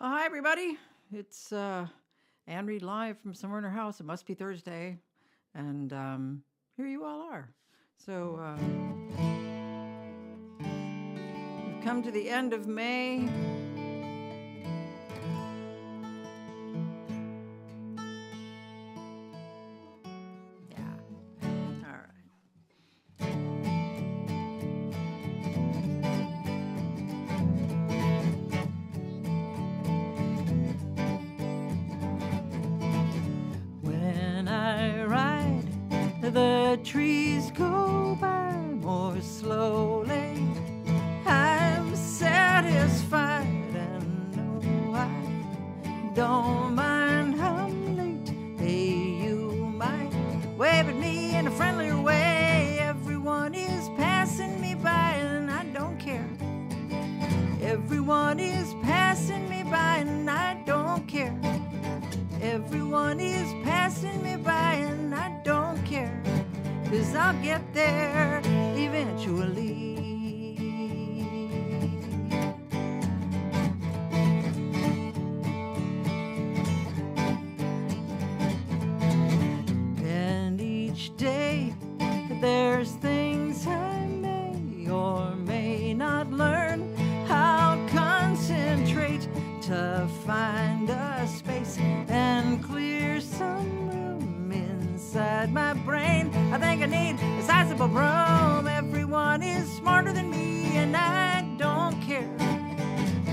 Well, hi, everybody. It's Ann Reed live from somewhere in her house. It must be Thursday. And here you all are. So we've come to the end of May. The trees go by more slowly. I'm satisfied and no, I don't mind how late. Hey, you might wave at me in a friendlier way. Everyone is passing me by and I don't care. Everyone is passing me by and I don't care. Everyone is passing me by and I don't care, 'cause I'll get there eventually. And each day there's things I may or may not learn. I'll concentrate to find a space and clear some room inside my brain. I think I need a sizable room. Everyone is smarter than me and I don't care.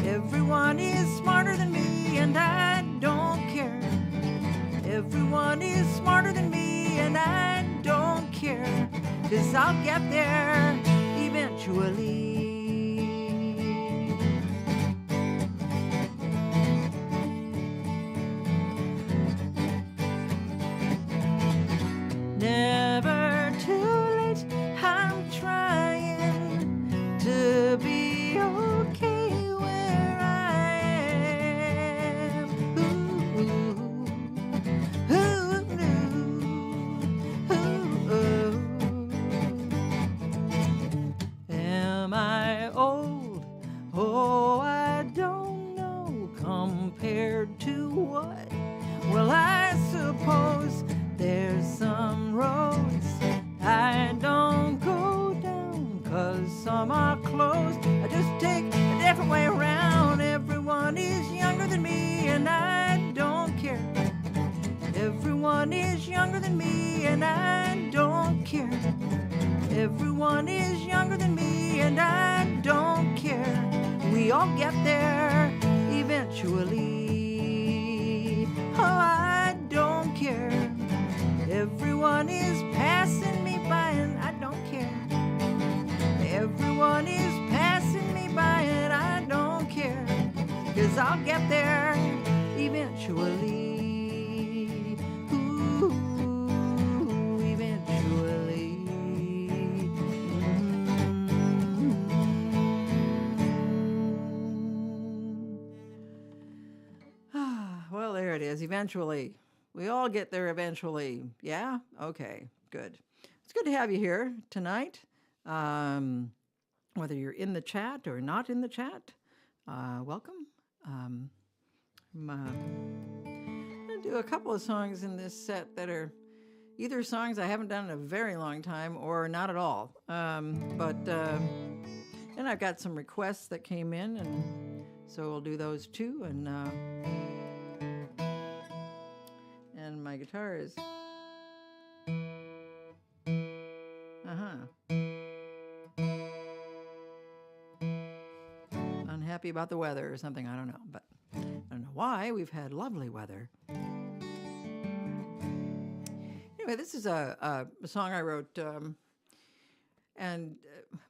Everyone is smarter than me and I don't care. Everyone is smarter than me and I don't care, 'cause I'll get there eventually. Never too late, I'm trying to be okay where I am. Ooh, ooh, ooh, ooh. Am I old? Oh, I don't know. Compared to what? Well, I suppose there's some roads I don't go down, 'cause some are closed. I just take a different way around. Everyone is younger than me and I don't care. Everyone is younger than me and I don't care. Everyone is younger than me and I don't care. We all get there eventually. Oh, I don't care. Everyone is passing me by and I don't care. Everyone is passing me by and I don't care, 'cause I'll get there eventually. Ooh, eventually. Well, there it is, eventually. We all get there eventually. Yeah? Okay, good. It's good to have you here tonight. Whether you're in the chat or not in the chat, welcome. I'm going to do a couple of songs in this set that are either songs I haven't done in a very long time or not at all. And I've got some requests that came in, and so we'll do those too. And my guitar is unhappy about the weather or something. I don't know, but I don't know why. We've had lovely weather. Anyway, this is a song I wrote, well,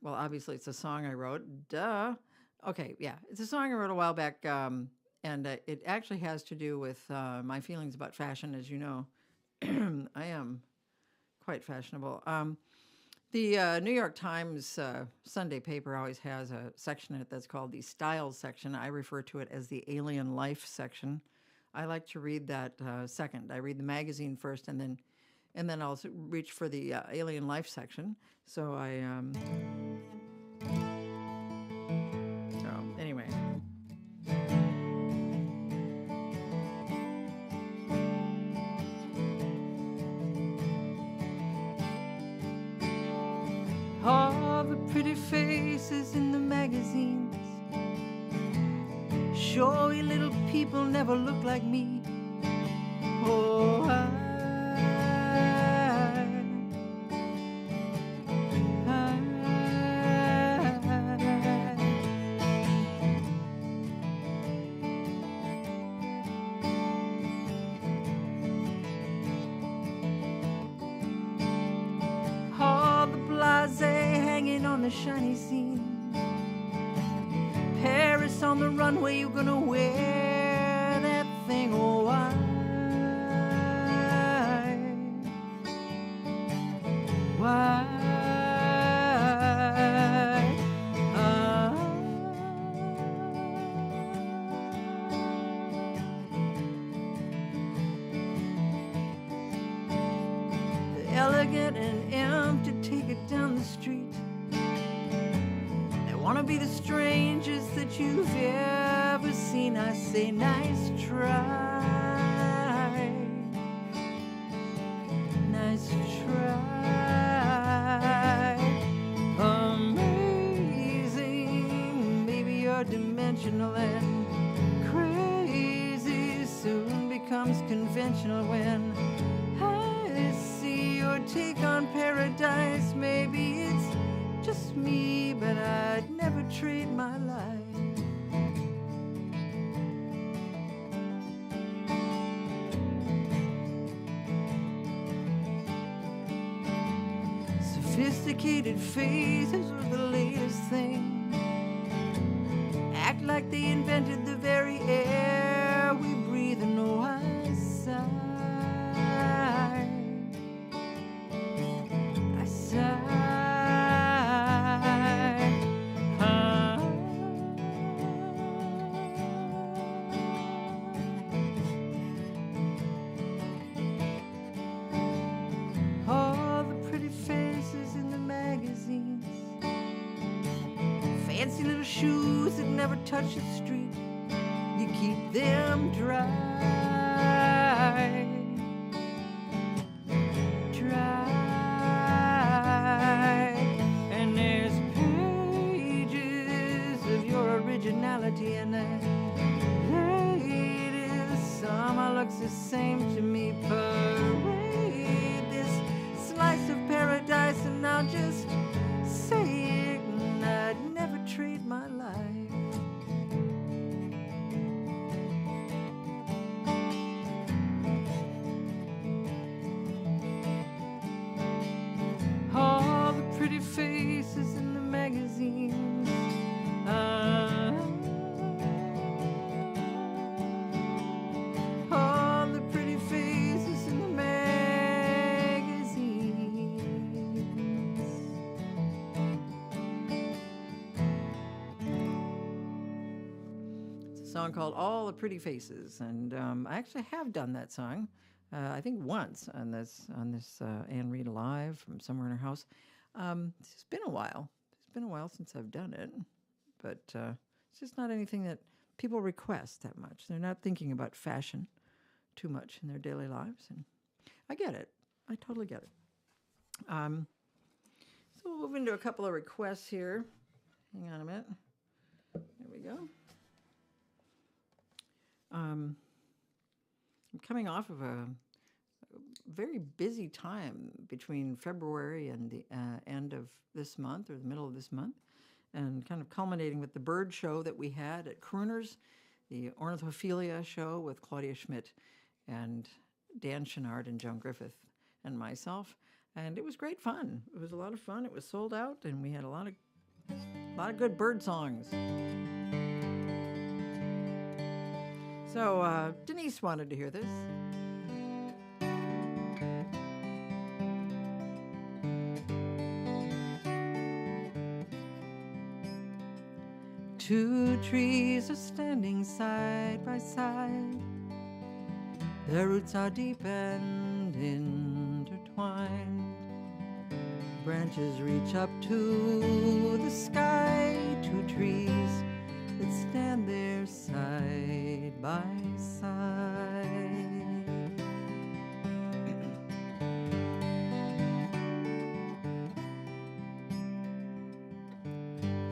obviously it's a song I wrote. Duh. Okay, yeah, it's a song I wrote a while back. And it actually has to do with my feelings about fashion. As you know, I am quite fashionable. The New York Times Sunday paper always has a section in it that's called the Styles section. I refer to it as the Alien Life section. I like to read that second. I read the magazine first, and then I'll reach for the Alien Life section. So anyway. the pretty faces in the magazines. Showy little people never look like me. Oh, all the blasé hanging on the shiny scene. Paris on the runway, you're gonna wear that thing. Oh, why? The elegant and empty take it down the street. They wanna be the strangest that you've ever seen. I say, nice try. Nice try. Amazing. Maybe you're dimensional and crazy soon becomes conventional when I see your take on paradise. Maybe it's just me, but I'd never trade my life. Sophisticated faces are the latest thing. Act like they invented the very air we breathe, and no, I sigh. I sigh. All the pretty faces in the magazines. Fancy little shoes that never touch the street. You keep them dry. Dry. And there's pages of your originality in that latest. Some looks the same to me. Parade this slice of paradise, and I'll just say it, and I'd never trade my life. All the pretty faces in the magazines. All the pretty faces in the magazines. It's a song called All the Pretty Faces, and I actually have done that song. I think once on this Anne Reid Live from Somewhere in Her House. It's been a while. It's been a while since I've done it, but it's just not anything that people request that much. They're not thinking about fashion too much in their daily lives, and I get it. I totally get it. So we'll move into a couple of requests here. Hang on a minute. There we go. I'm coming off of a very busy time between February and the end of this month, or the middle of this month, and kind of culminating with the bird show that we had at Crooners, the Ornithophilia show with Claudia Schmidt and Dan Chenard and Joan Griffith and myself. And it was great fun. It was a lot of fun. It was sold out, and we had a lot of good bird songs. So Denise wanted to hear this. Two trees are standing side by side. Their roots are deep and intertwined. Branches reach up to the sky. Two trees that stand there side by side.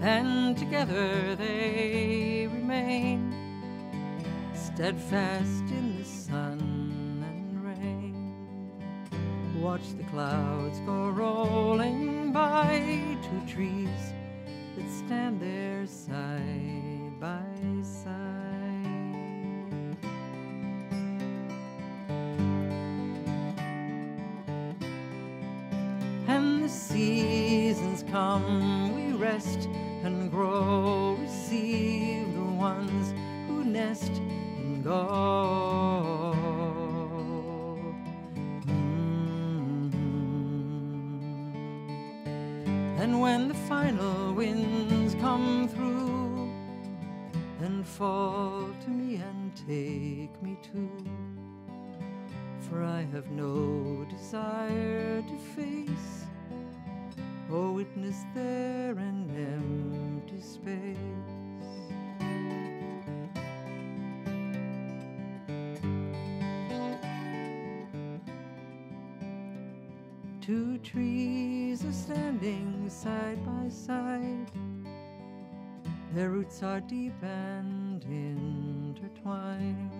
and together they remain, steadfast in the sun and rain. Watch the clouds go rolling by, two trees that stand there side by side. And the seasons come, we rest and grow, receive the ones who nest and go. And when the final winds come through and fall to me and take me too, for I have no desire to face or witness there an empty space. Two trees are standing side by side, their roots are deep and intertwined.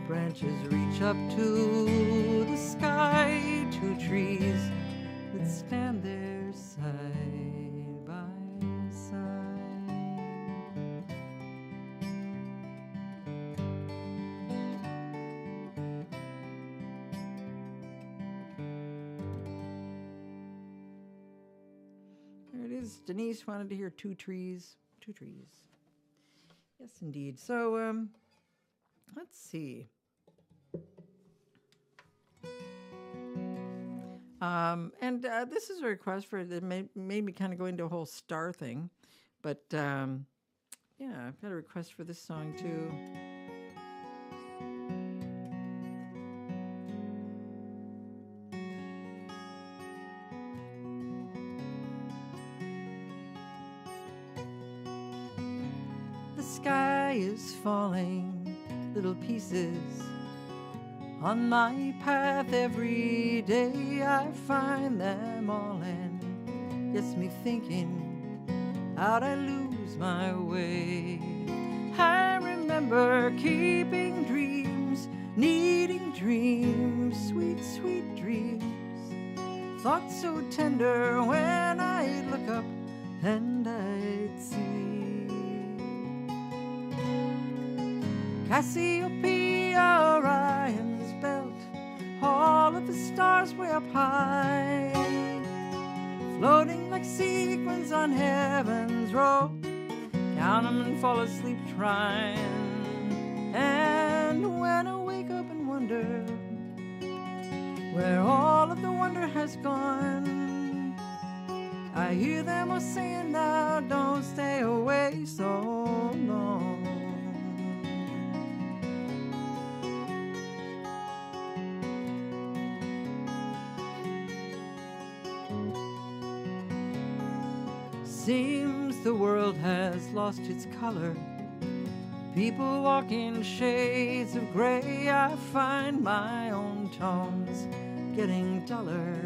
Branches reach up to the sky, two trees that stand there side by side. There it is. Denise wanted to hear two trees. Two trees. Yes, indeed. So, let's see. This is a request for that made me kind of go into a whole star thing, but yeah, I've got a request for this song too. The sky is falling, little pieces on my path. Every day I find them all, and gets me thinking how'd I lose my way. I remember keeping dreams, needing dreams, sweet, sweet dreams, thoughts so tender when I'd look up and I'd see Cassiopeia, Orion's belt, all of the stars way up high, floating like sequins on heaven's rope. Count 'em and fall asleep trying, and when I wake up and wonder where all of the wonder has gone, I hear them all saying, now don't stay away so long. Seems the world has lost its color. People walk in shades of gray. I find my own tones getting duller.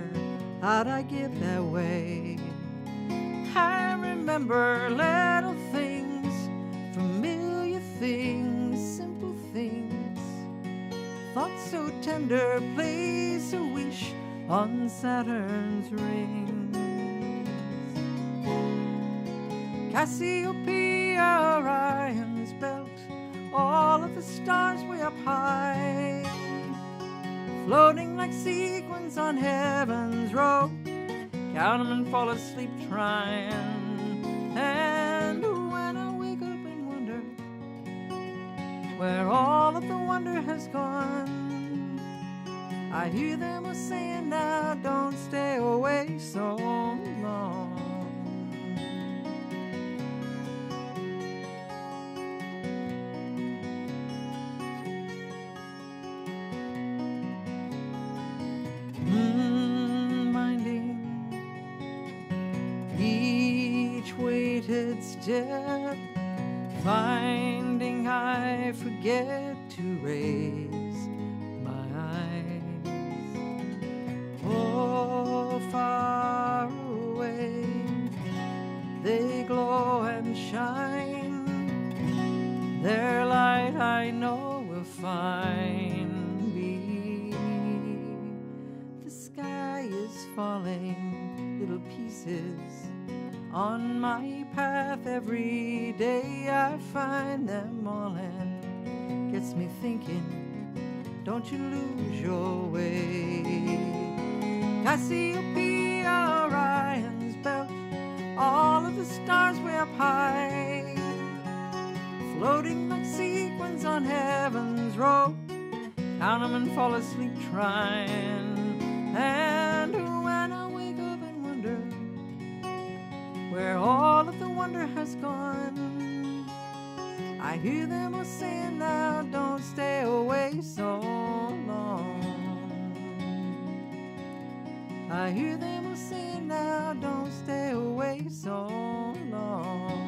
How'd I get that way? I remember little things, familiar things, simple things, thoughts so tender, place a wish on Saturn's ring. Cassiopeia, Orion's belt, all of the stars way up high, floating like sequins on heaven's rope. Count 'em and fall asleep trying, and when I wake up and wonder where all of the wonder has gone, I hear them all saying, now don't stay away so long. Minding each weighted step, finding I forget to raise my eyes. Oh, far away they shine. Their light I know will find me. The sky is falling, little pieces on my path. Every day I find them all, and gets me thinking, don't you lose your way. Cassiopeia, Orion's belt, all of the stars way up high, floating like sequins on heaven's rope. Count 'em and fall asleep trying. And when I wake up and wonder where all of the wonder has gone, I hear them all saying, now don't stay away so long. I hear them all saying, now don't stay away so long.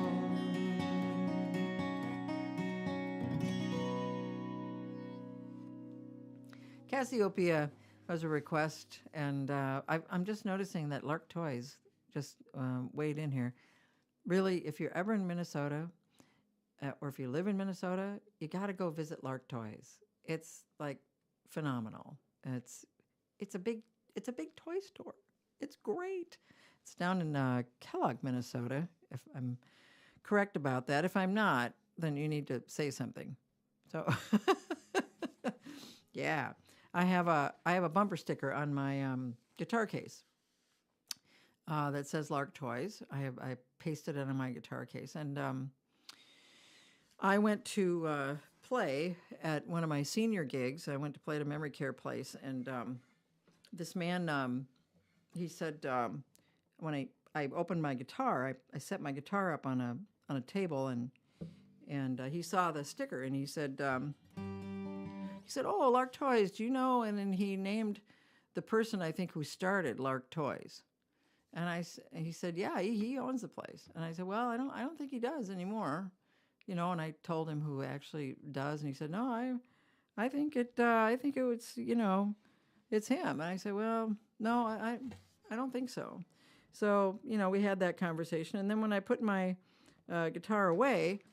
Cassiopeia was a request, and I'm just noticing that Lark Toys just weighed in here. Really, if you're ever in Minnesota, or if you live in Minnesota, you got to go visit Lark Toys. It's like phenomenal. It's a big toy store. It's great. It's down in Kellogg, Minnesota. If I'm correct about that, if I'm not, then you need to say something. So, yeah. I have a bumper sticker on my guitar case that says Lark Toys. I pasted it on my guitar case, and I went to play at one of my senior gigs. I went to play at a memory care place, and this man, he said, when I opened my guitar, I set my guitar up on a table, and he saw the sticker, and he said, "Oh, Lark Toys, do you know?" And then he named the person, I think, who started Lark Toys. And he said, "Yeah, he owns the place." And I said, "Well, I don't think he does anymore." You know, and I told him who actually does, and he said, "No, I think it was, you know, it's him." And I said, "Well, no, I don't think so." So, you know, we had that conversation, and then when I put my guitar away,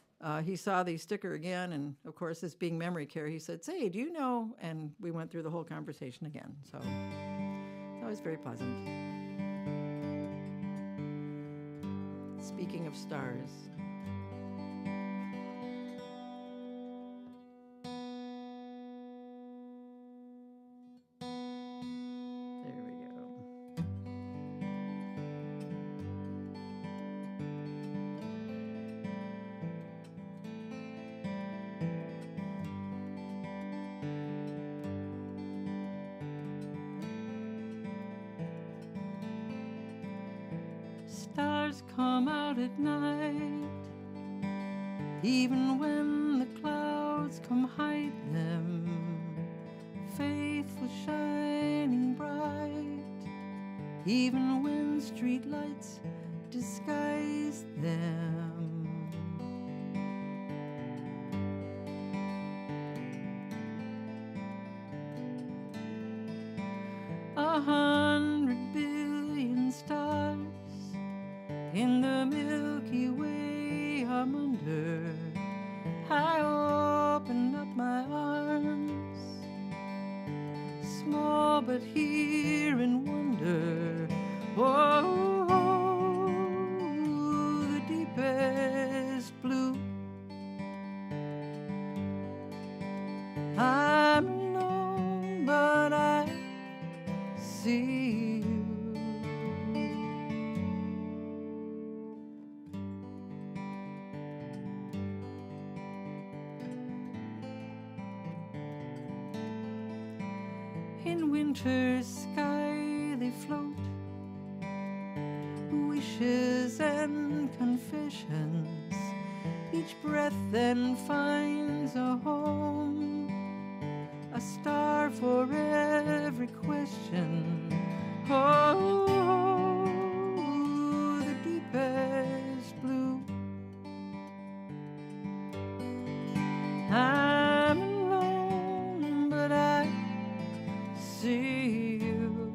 he saw the sticker again, and of course, this being memory care, he said, "Say, do you know?" And we went through the whole conversation again. So that was very pleasant. Speaking of stars. There we go. Stars come out at night, even when the clouds come hide them, faithful shining bright, even when street lights disguise them. 100 billion stars in the Milky Way I'm under. I open up my arms, small but here in wonder. Oh, the deepest blue. I'm alone, but I see you. In winter's sky they float, wishes and confessions. Each breath then finds a home, a star for every question. Oh, the deepest blue. I'm alone, but I see you.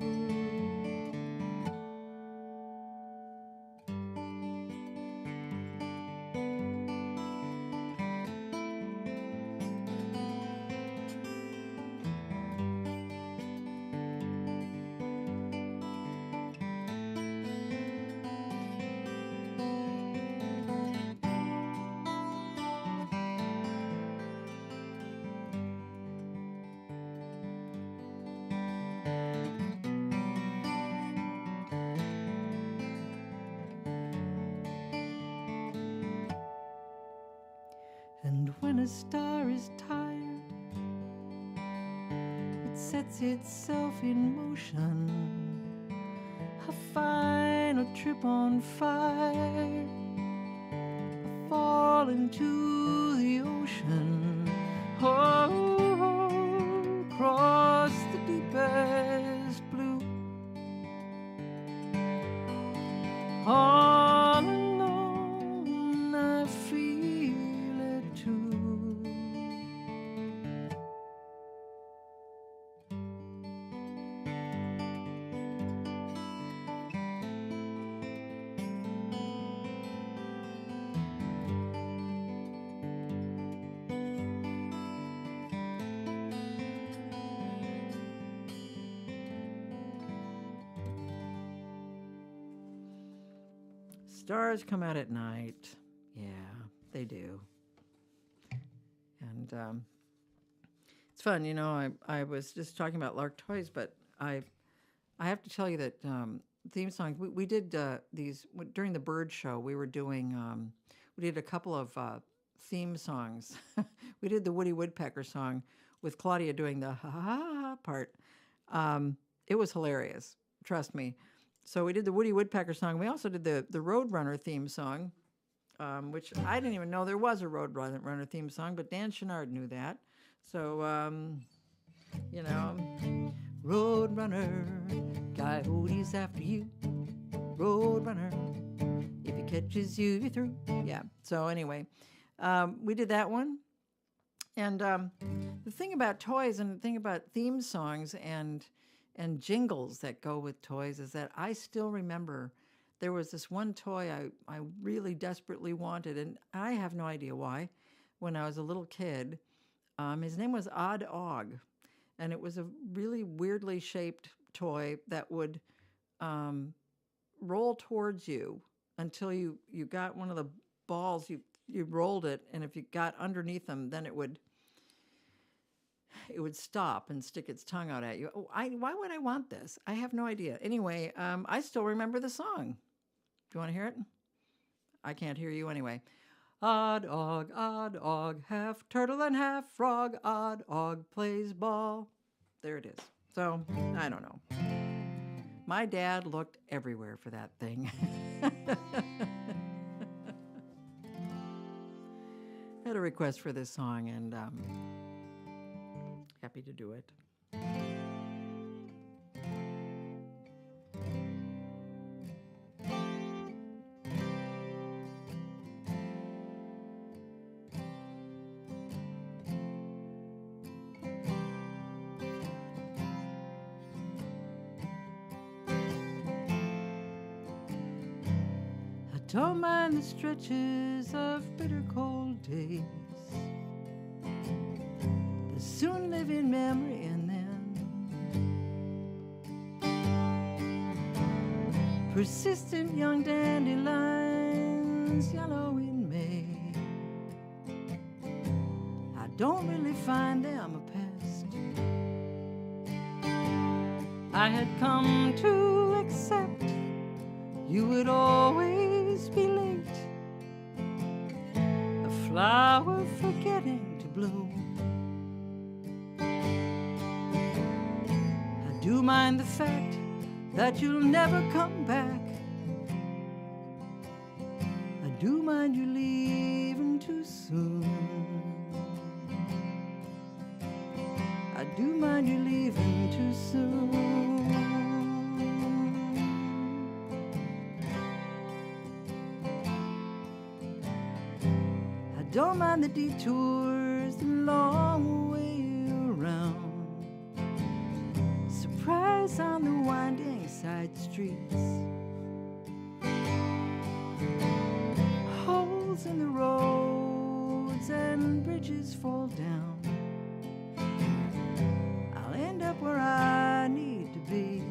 a star is tired, it sets itself in motion. A final trip on fire, a fall into the ocean. Oh, across the deepest blue. All alone, I feel it too. Stars come out at night. Yeah, they do. And it's fun, you know. I was just talking about Lark Toys, but I have to tell you that theme songs. We did these during the Bird Show. We were doing. We did a couple of theme songs. We did the Woody Woodpecker song with Claudia doing the ha ha ha part. It was hilarious. Trust me. So we did the Woody Woodpecker song. We also did the Roadrunner theme song, which I didn't even know there was a Roadrunner theme song, but Dan Chenard knew that. So, you know, Roadrunner, coyote's after you. Roadrunner, if he catches you, you're through. Yeah, so anyway, we did that one. And the thing about toys and the thing about theme songs and jingles that go with toys is that I still remember there was this one toy I really desperately wanted, and I have no idea why, when I was a little kid. His name was Odd Og, and it was a really weirdly shaped toy that would roll towards you until you got one of the balls, you rolled it, and if you got underneath them, then it would stop and stick its tongue out at you. Oh, why would I want this? I have no idea. Anyway, I still remember the song. Do you want to hear it? I can't hear you anyway. Odd Og, half turtle and half frog. Odd Og plays ball. There it is. So, I don't know. My dad looked everywhere for that thing. Had a request for this song, and happy to do it. I don't mind the stretches of bitter cold days, soon live in memory, and then persistent young dandelions yellow in May. I don't really find them a pest. I had come to accept you would always be late, a flower forgetting to bloom. Do mind the fact that you'll never come back. I do mind you leaving too soon. I do mind you leaving too soon. I don't mind the detours, the long way around. Surprise on the winding side streets, holes in the roads and bridges fall down. I'll end up where I need to be,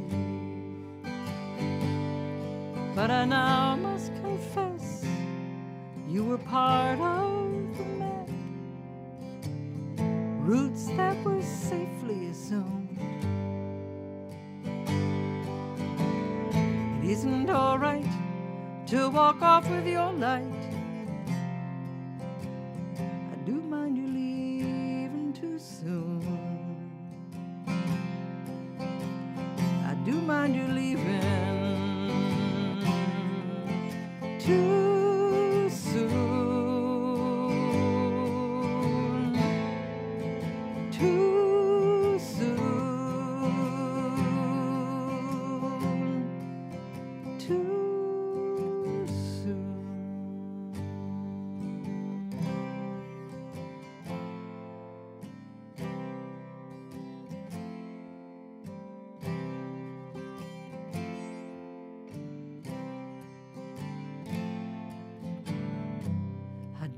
but I now must confess you were part of the map, roots that were safely assumed. Isn't all right to walk off with your light. I do mind you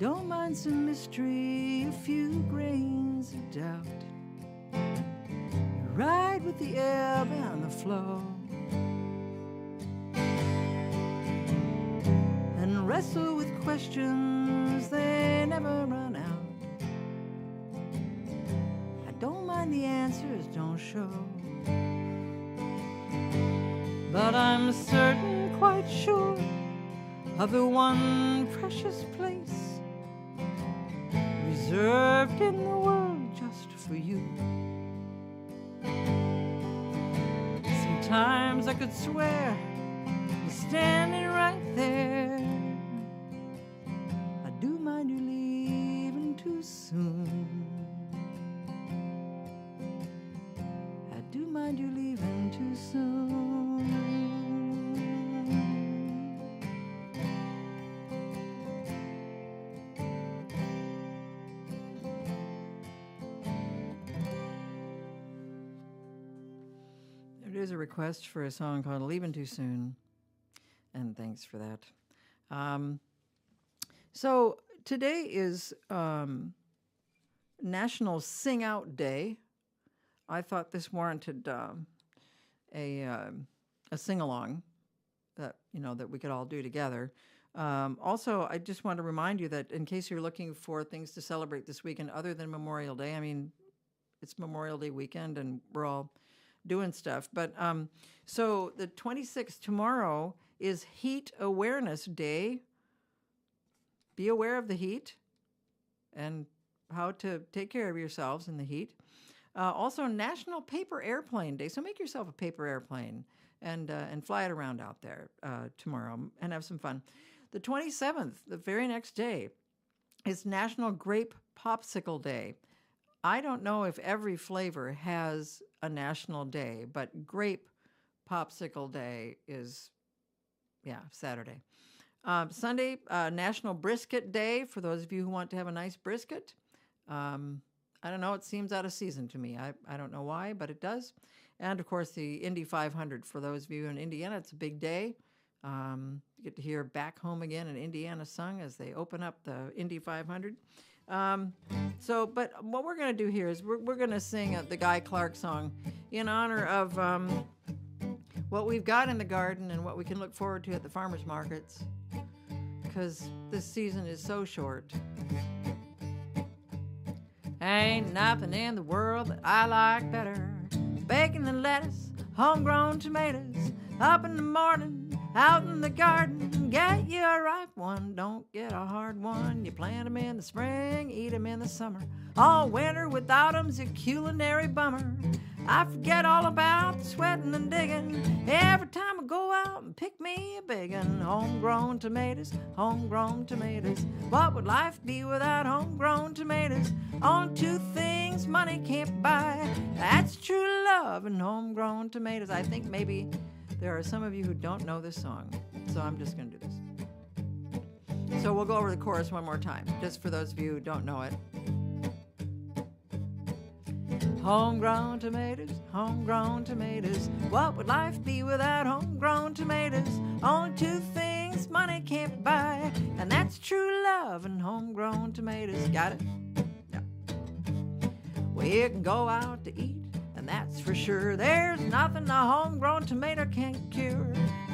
don't mind some mystery, a few grains of doubt. You ride with the ebb and the flow, and wrestle with questions, they never run out. I don't mind the answers don't show, but I'm certain, quite sure, of the one precious place reserved in the world just for you. Sometimes I could swear you're standing right there. I do mind you leaving too soon. I do mind you leaving too soon. There's a request for a song called Leaving Too Soon, and thanks for that. So today is National Sing Out Day. I thought this warranted a sing-along that we could all do together. Also, I just want to remind you that in case you're looking for things to celebrate this weekend other than Memorial Day, I mean, it's Memorial Day weekend and we're all doing stuff. But so the 26th, tomorrow, is Heat Awareness Day. Be aware of the heat and how to take care of yourselves in the heat. Also, National Paper Airplane Day. So make yourself a paper airplane and fly it around out there tomorrow and have some fun. The 27th, the very next day, is National Grape Popsicle Day. I don't know if every flavor has a national day, but Grape Popsicle Day is, Saturday. Sunday, National Brisket Day, for those of you who want to have a nice brisket. I don't know, it seems out of season to me. I don't know why, but it does. And, of course, the Indy 500. For those of you in Indiana, it's a big day. You get to hear Back Home Again in Indiana sung as they open up the Indy 500. But what we're going to do here is we're going to sing the Guy Clark song in honor of what we've got in the garden and what we can look forward to at the farmers markets, because this season is so short. Ain't nothing in the world that I like better. Bacon and lettuce, homegrown tomatoes, up in the morning, out in the garden. Get you a ripe one, don't get a hard one. You plant them in the spring, eat them in the summer. All winter without them's a culinary bummer. I forget all about the sweating and digging every time I go out and pick me a big one. Homegrown tomatoes, homegrown tomatoes. What would life be without homegrown tomatoes? On two things money can't buy. That's true love and homegrown tomatoes. I think maybe there are some of you who don't know this song, so I'm just going to do this. So we'll go over the chorus one more time, just for those of you who don't know it. Homegrown tomatoes, homegrown tomatoes. What would life be without homegrown tomatoes? Only two things money can't buy, and that's true love and homegrown tomatoes. Got it? Yeah. We can go out to eat, and that's for sure. There's nothing a homegrown tomato can't cure.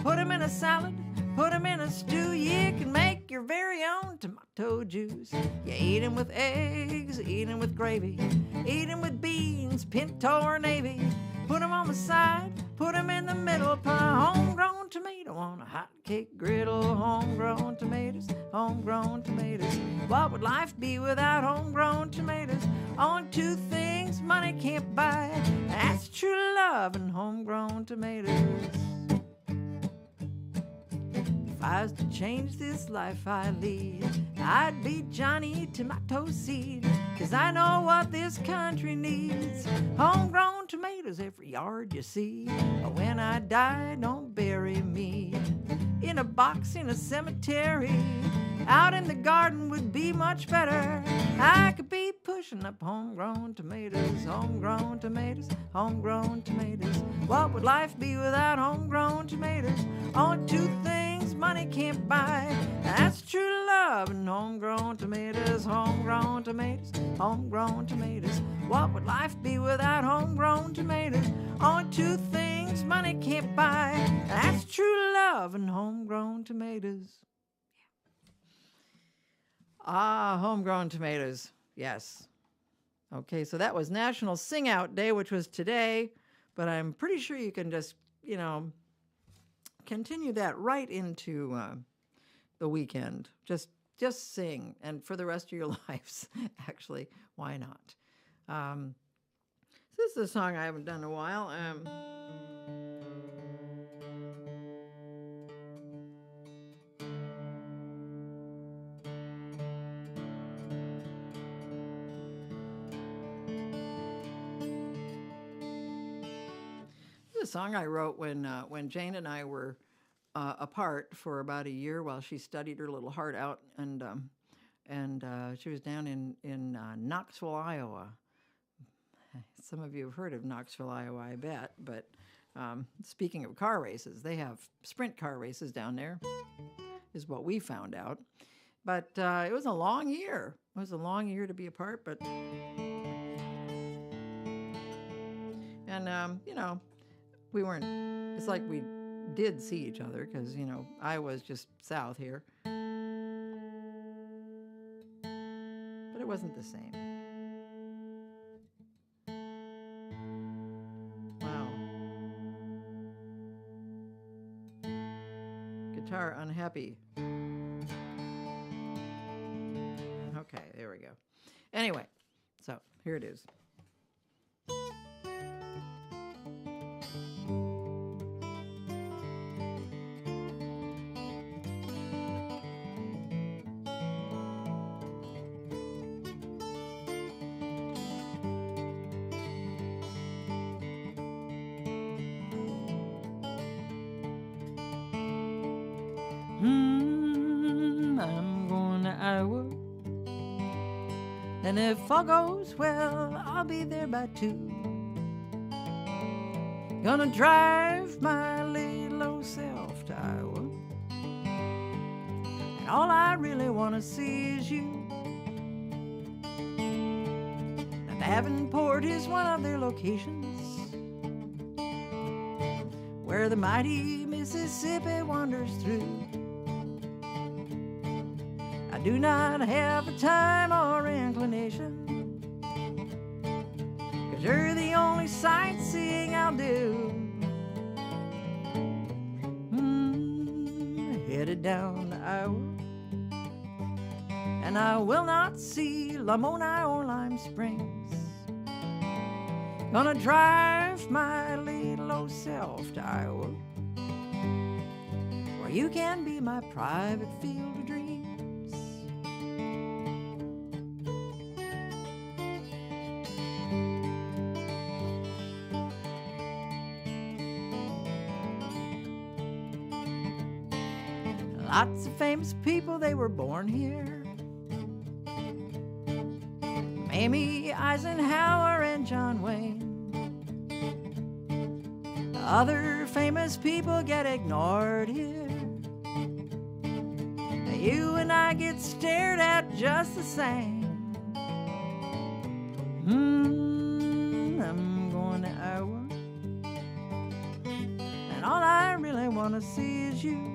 Put them in a salad, put them in a stew. You can make your very own tomato juice. You eat them with eggs, eat them with gravy, eat them with beans, pinto or navy. Put them on the side, put them in the middle. Put a homegrown tomato on a hot cake griddle. Homegrown tomatoes, homegrown tomatoes. What would life be without homegrown tomatoes? On two things money can't buy. That's true love and homegrown tomatoes. If I was to change this life I lead, I'd be Johnny Tomato Seed, 'cause I know what this country needs. Homegrown tomatoes every yard you see. When I die, don't bury me in a box in a cemetery. Out in the garden would be much better. I could be pushing up homegrown tomatoes, homegrown tomatoes, homegrown tomatoes. What would life be without homegrown tomatoes? On two things money can't buy. That's true love loving homegrown tomatoes, homegrown tomatoes, homegrown tomatoes. What would life be without homegrown tomatoes? Only two things money can't buy. That's true love and homegrown tomatoes. Ah, homegrown tomatoes. Yes. Okay, so that was National Sing Out Day, which was today, but I'm pretty sure you can just, continue that right into the weekend. Just sing, and for the rest of your lives, actually, why not? So this is a song I haven't done in a while. This is a song I wrote when Jane and I were apart for about a year while she studied her little heart out, and she was down in Knoxville, Iowa. Some of you have heard of Knoxville, Iowa, I bet. But speaking of car races, they have sprint car races down there, is what we found out. But it was a long year. It was a long year to be apart, but and we weren't. It's like we did see each other because I was just south here, but it wasn't the same. Wow. Guitar unhappy. Okay, there we go. Anyway, so here it is. I'm going to Iowa, and if all goes well, I'll be there by 2. Gonna drive my little old self to Iowa, and all I really want to see is you. And Davenport is one of their locations, where the mighty Mississippi wanders through. I do not have the time or inclination, 'cause you're the only sightseeing I'll do. Headed down to Iowa, and I will not see Lamoni or Lime Springs. Gonna drive my little old self to Iowa, where you can be my private field of dreams. Lots of famous people, they were born here. Mamie Eisenhower and John Wayne. Other famous people get ignored here. You and I get stared at just the same. I'm going to Iowa, and all I really want to see is you.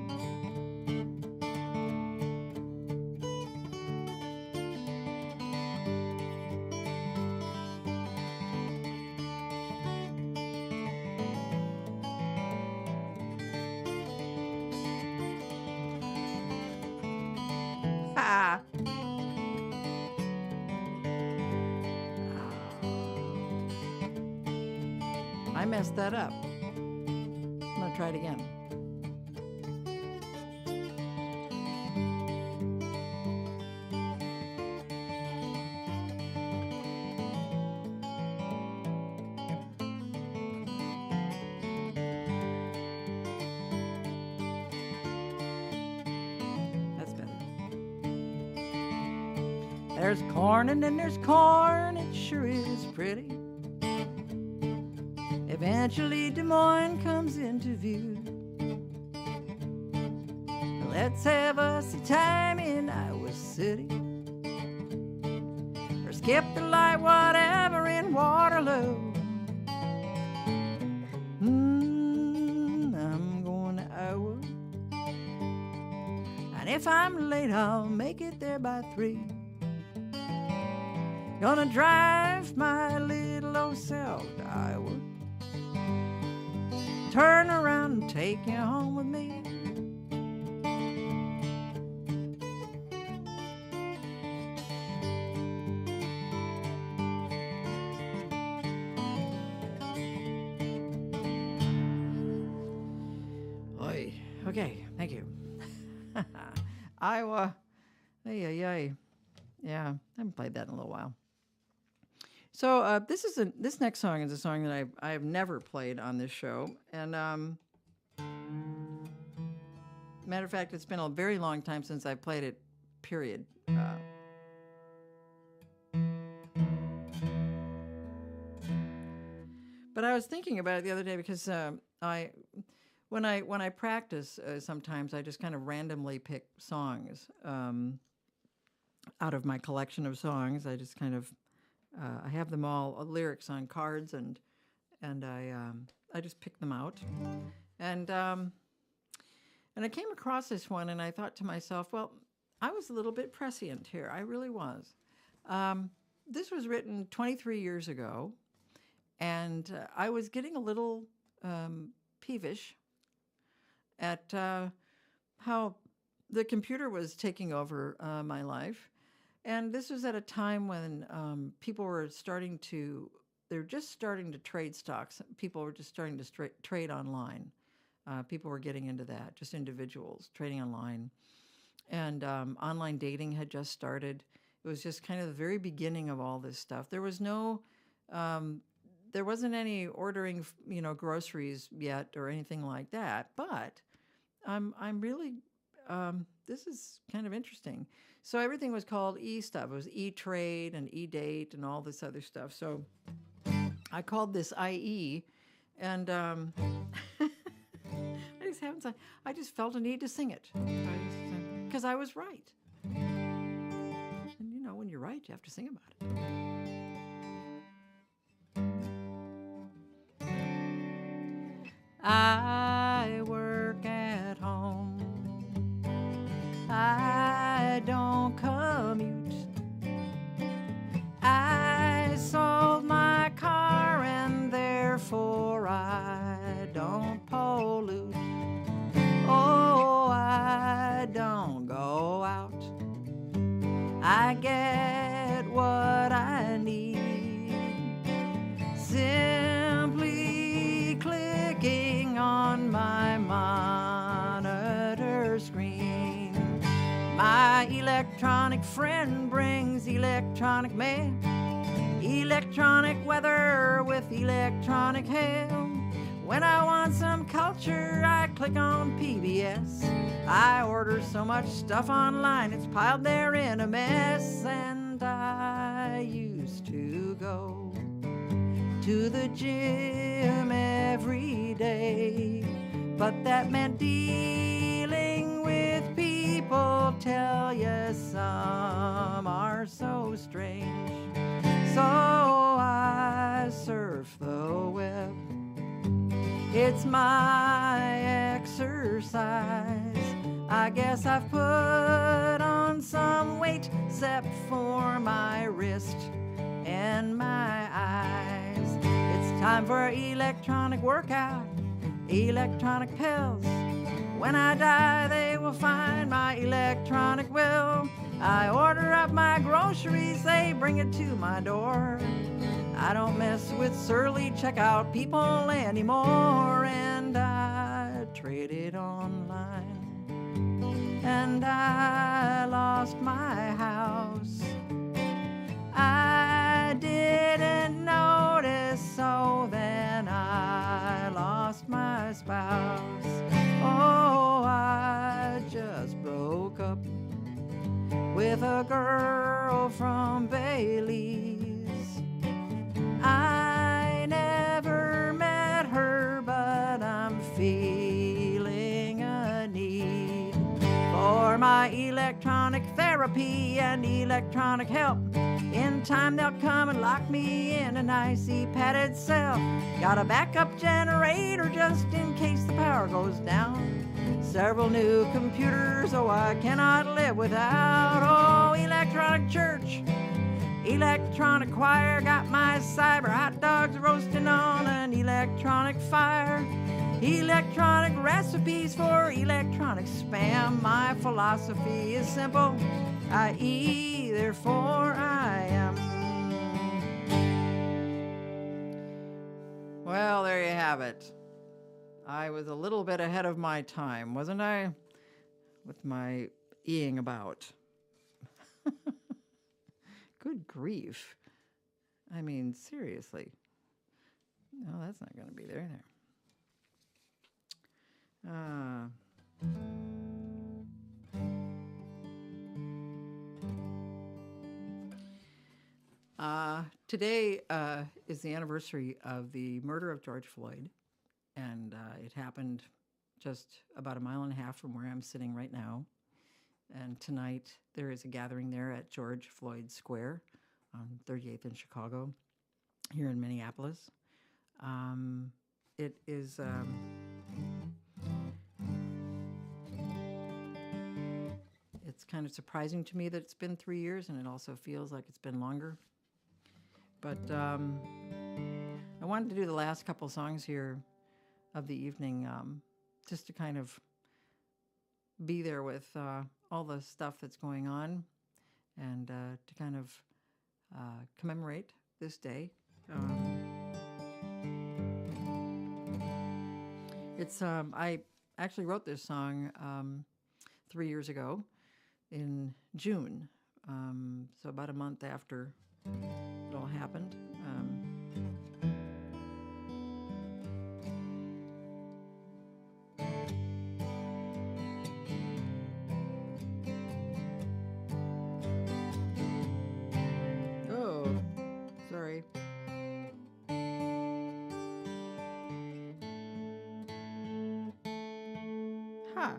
I messed that up. I'm gonna try it again. That's better. There's corn and then there's corn, it sure is pretty. Eventually Des Moines comes into view. Let's have us a time in Iowa City, or skip the light, whatever, in Waterloo. I'm going to Iowa, and if I'm late, I'll make it there by 3. Gonna drive my little old self to Iowa, turn around and take you home with me. Oy. Okay, thank you. Iowa. Ay. Yeah, I haven't played that in a little while. So this next song is a song that I've never played on this show, and matter of fact, it's been a very long time since I played it. Period. But I was thinking about it the other day because when I practice, sometimes I just kind of randomly pick songs out of my collection of songs. I just kind of I have them all lyrics on cards, and I just pick them out, and I came across this one, and I thought to myself, well, I was a little bit prescient here. I really was. This was written 23 years ago, and I was getting a little peevish at how the computer was taking over my life. And this was at a time when people were they're just starting to trade stocks. People were just starting to trade online. People were getting into that, just individuals trading online. And online dating had just started. It was just kind of the very beginning of all this stuff. There was there wasn't any ordering, groceries yet or anything like that. But I'm really, this is kind of interesting. So everything was called e-stuff. It was e-trade and e-date and all this other stuff. So I called this IE, and I just felt a need to sing it because I was right. And when you're right, you have to sing about it. I work at home. I don't commute. I sold my car, and therefore I don't pollute. Oh, I don't go out. I get what I need simply clicking on my monitor screen. My electronic friend brings electronic mail, electronic weather with electronic hail. When I want some culture, I click on PBS. I order so much stuff online, it's piled there in a mess. And I used to go to the gym every day, but that meant dealing with people. Tell you some are so strange. So I surf the web. It's my exercise. I guess I've put on some weight, except for my wrist and my eyes. It's time for electronic workout, electronic pills. When I die, they will find my electronic will. I order up my groceries, they bring it to my door. I don't mess with surly checkout people anymore, and I traded online, and I lost my house. I didn't notice, so then I lost my spouse. Oh, I just broke up with a girl from Belize. I never met her, but I'm feeling a need electronic therapy and electronic help. In time they'll come and lock me in an icy padded cell. Got a backup generator just in case the power goes down. Several new computers, oh, I cannot live without. Oh, electronic church, electronic choir, got my cyber hot dogs roasting on an electronic fire. Electronic recipes for electronic spam. My philosophy is simple, I.e., therefore I am. Well, there you have it. I was a little bit ahead of my time, wasn't I? With my eeing about. Good grief. I mean, seriously. No, that's not going to be there. Today is the anniversary of the murder of George Floyd, and it happened just about 1.5 miles from where I'm sitting right now. And tonight there is a gathering there at George Floyd Square on 38th in Chicago, here in Minneapolis. It is it's kind of surprising to me that it's been 3 years, and it also feels like it's been longer. But I wanted to do the last couple songs here of the evening just to kind of be there with all the stuff that's going on, and to kind of commemorate this day. I actually wrote this song 3 years ago in June, so about a month after it all happened. Oh, sorry. Ha!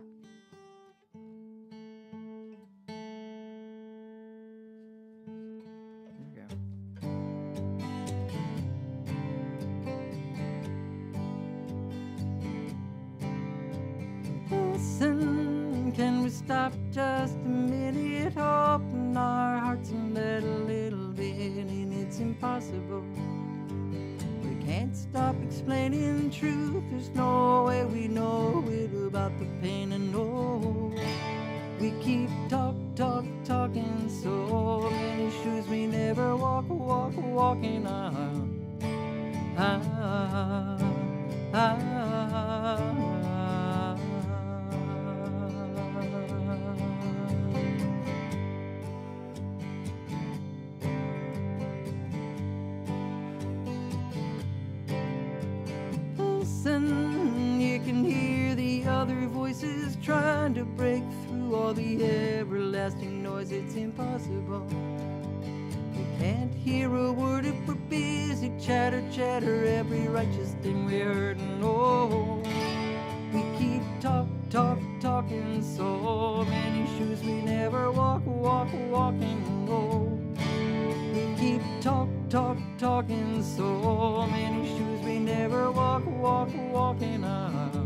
Can we stop just a minute, open our hearts and let a little bit in? It's impossible. We can't stop explaining truth. There's no way we know it about the pain, and no, we keep talking so many shoes we never walking on. Listen, you can hear the other voices trying to break through all the everlasting noise. It's impossible. We can't hear a word if we're busy chatter every righteous thing we heard. And oh, we keep talking so many shoes we never walking. Oh, we keep talking so many shoes we never walking on.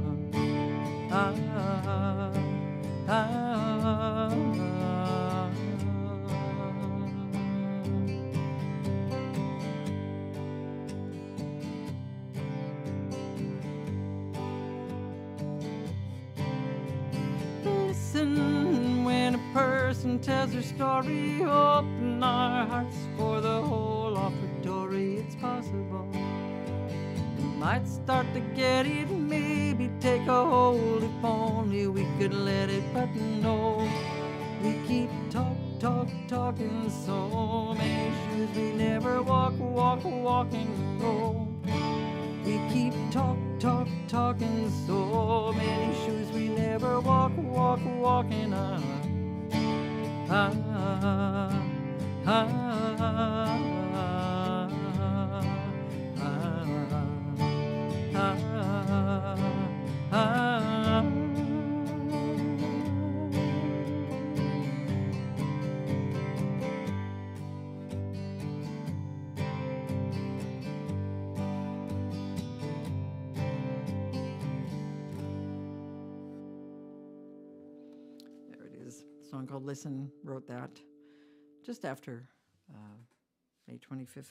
Listen, when a person tells their story, open our hearts for the whole offertory. It's possible we might start to get it, maybe take a hold if only we could let it. But no, we keep talking so many shoes we never walking. No, we keep talking so many shoes we never walking on. song called Listen, wrote that just after May 25th.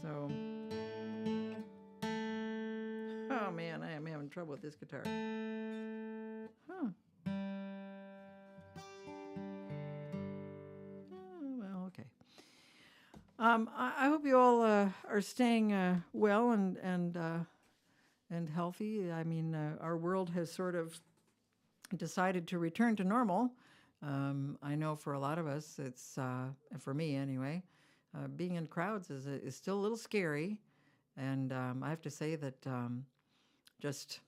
So, oh man, I am having trouble with this guitar. Huh. Well, okay. I hope you all are staying well and healthy. I mean, our world has sort of decided to return to normal. I know for a lot of us, it's for me anyway. Being in crowds is still a little scary, and I have to say that just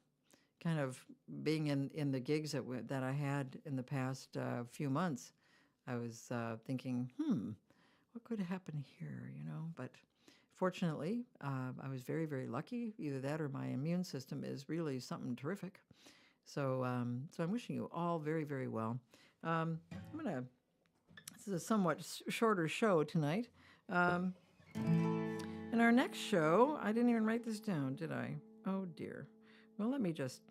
kind of being in the gigs that I had in the past few months, I was thinking, what could happen here, you know? But fortunately, I was very, very lucky. Either that or my immune system is really something terrific. So, so I'm wishing you all very, very well. This is a somewhat shorter show tonight. And our next show, I didn't even write this down, did I? Oh dear. Well, let me just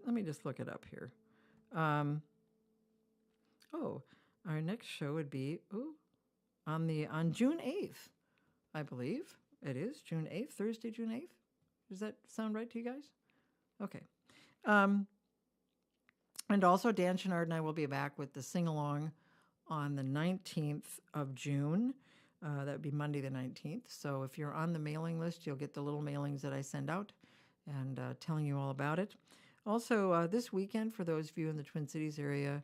look it up here. Our next show would be on June 8th, I believe. It is June 8th, Thursday, June 8th. Does that sound right to you guys? Okay. And also, Dan Chenard and I will be back with the sing-along on the 19th of June. That would be Monday the 19th. So if you're on the mailing list, you'll get the little mailings that I send out and telling you all about it. Also, this weekend, for those of you in the Twin Cities area,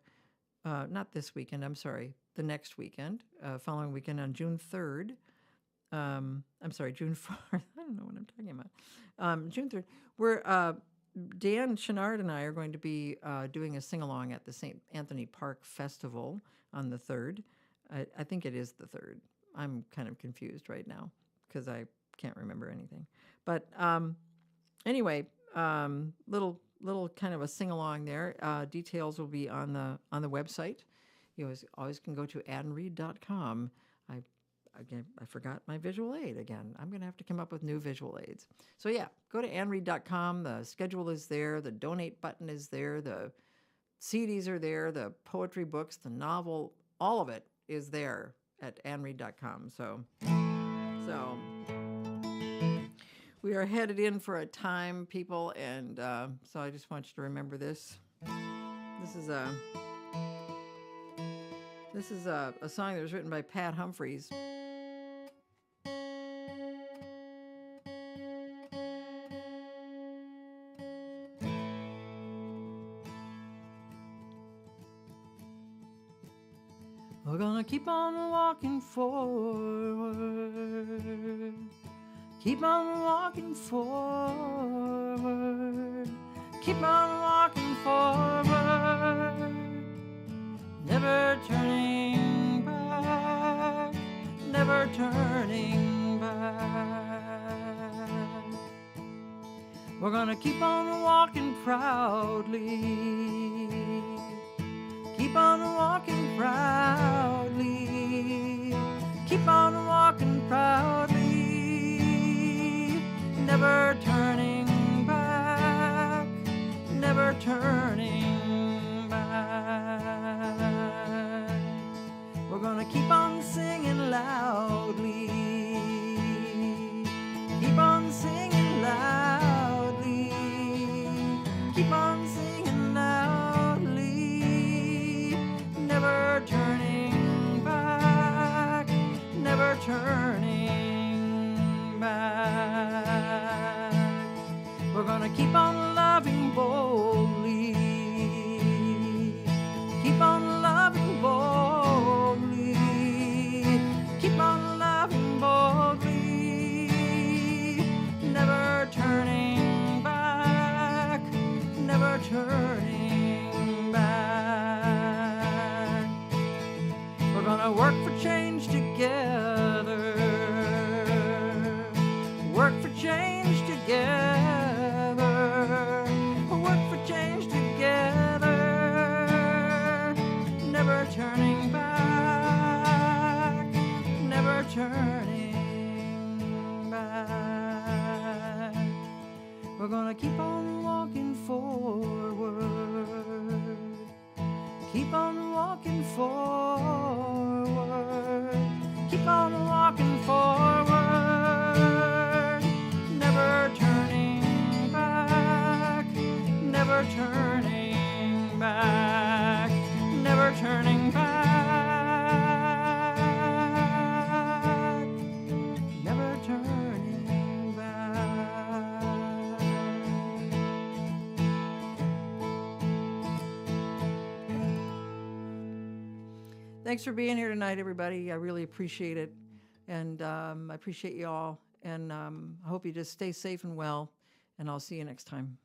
not this weekend, I'm sorry, the next weekend, following weekend on June 3rd. I'm sorry, June 4th. I don't know what I'm talking about. June 3rd. We're Dan Chenard and I are going to be doing a sing-along at the St. Anthony Park Festival on the 3rd. I think it is the 3rd. I'm kind of confused right now because I can't remember anything. But anyway, little kind of a sing-along there. Details will be on the website. You always can go to adandread.com. I forgot my visual aid again. I'm going to have to come up with new visual aids. So yeah, go to annread.com. The schedule is there. The donate button is there. The CDs are there. The poetry books, the novel, all of it is there at annread.com. So we are headed in for a time, people, and so I just want you to remember this. This is a song that was written by Pat Humphreys. We're gonna keep on walking forward. Keep on walking forward. Keep on walking forward. Never turning back. Never turning back. We're gonna keep on walking proudly. Keep on walking proudly. Keep on walking proudly. Never turning back. Never turning back. We're gonna keep on singing loudly. Keep on singing loudly. Keep on singing loudly. Never turning back. Never turning back. We're gonna keep on loving boldly. keep on walking forward, keep on walking forward, never turning back, never turning back, never turning back, never turning back. Thanks for being here tonight, everybody. I really appreciate it. And I appreciate you all. And I hope you just stay safe and well. And I'll see you next time.